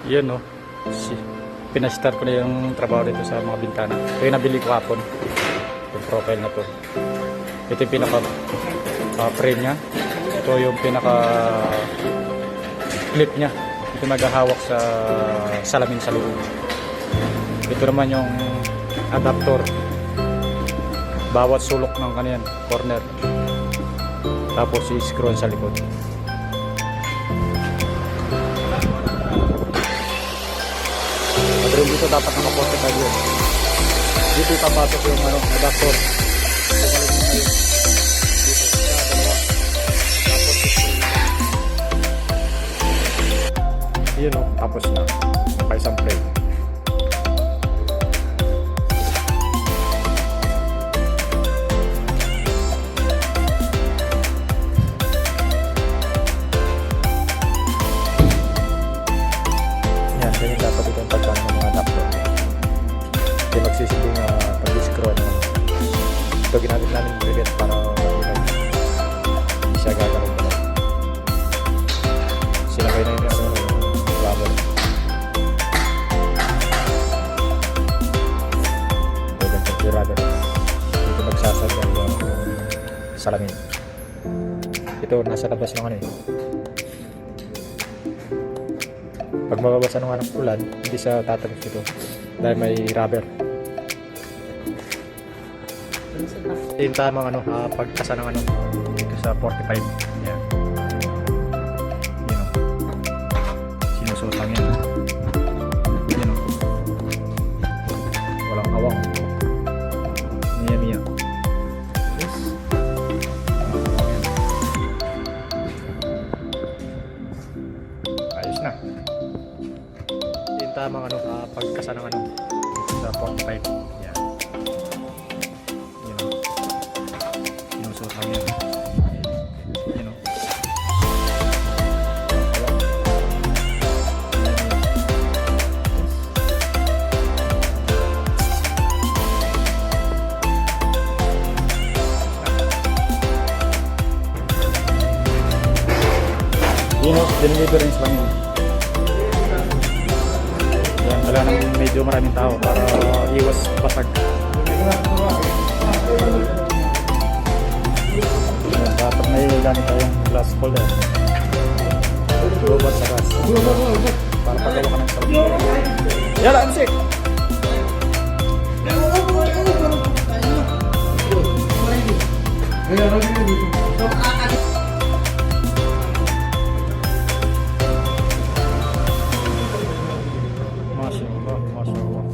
Yun no. Pinastart ko na yung trabaho dito sa mga bintana. Ito yung nabili ko hapon. Yung profile na to. Ito yung pinaka frame nya. Ito yung pinaka clip nya. Ito naghahawak sa salamin sa loob. Ito naman yung adapter. Bawat sulok ng kaniyan corner. Tapos i-screw sa likod. Pero dito dapat nakaposte tayo yun. Dito ipapasok yung adapter. Yun o, tapos na. Naka-isang frame. Yan, ganyan dapat itong pagkano ng mga adapter. Hindi magsisilbing pag-screw na. Ito ginamit namin yung rivet para hindi siya gagawin mo. Sinakay na yung rubber. Ito yung rubber. Dito magsasag yung salamin. Ito nasa labas ng ano eh. Pag mababasa ng anong ulan, hindi siya tatagos ito dahil may rubber. Yung tamang pagkasa ng dito sa 45. Yan. Sinusuot lang yan. Yan o. Walang awang. Miya. Yes. Ayos na. Yung tamang pagkasa ng sa 45. Yan. Yan o. Sinusuot lang yan. Yan o. Yun o, deliverance lang yun. Yan, wala nang medyo maraming tao para iwas basag. Yan, dapat may gamit tayong glass holder. Robot sa gas. Para pagawa ka ng salamin. Yala, ansik! Masya Allah.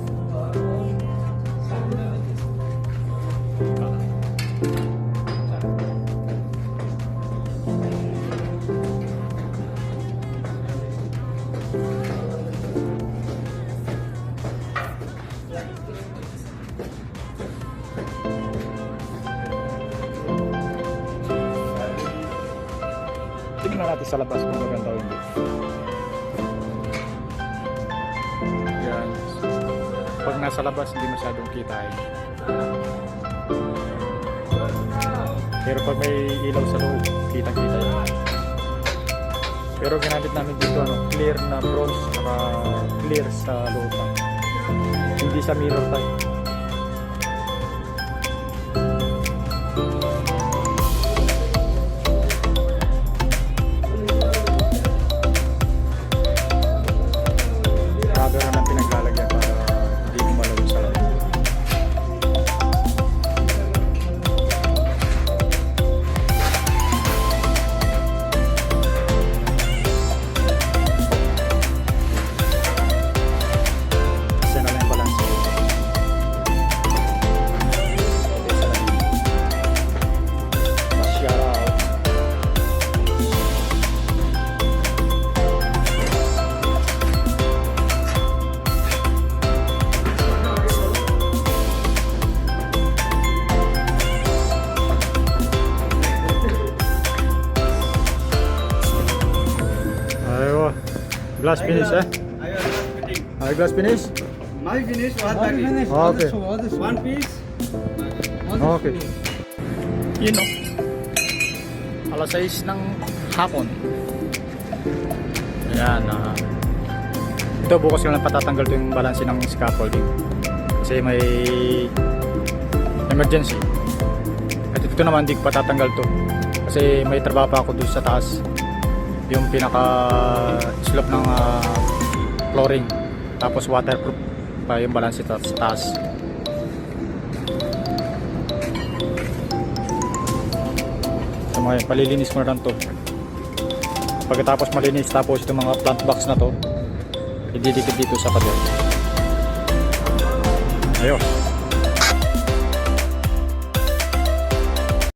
Tingnan natin sa labas kung maganda o hindi. Yan. Pag nasa labas hindi masyadong kita eh. Pero pag may ilaw sa loob, kitang-kita yan. Pero ginamit namin dito clear na bronze saka clear sa loob. Hindi sa mirror type. Rubber na pinaglalagyan para hindi gumalaw sa loob. Isa na lang yung balance. Glass finish eh? Glass finish? My finish, what finish? Okay. One piece. Okay. Yun o. Alas 6 ng hapon. Ayan. Ito bukas ko lang patatanggal to yung balanse ng scaffolding kasi may emergency. At ito naman hindi ko patatanggal to kasi may trabaho pa ako dun sa taas, yung pinaka slope ng flooring, tapos waterproof pa yung balanse sa taas. So mga palilinis ko na lang to. Pagkatapos malinis, tapos itong mga plant box na to ididikit dito sa pader. Ayos.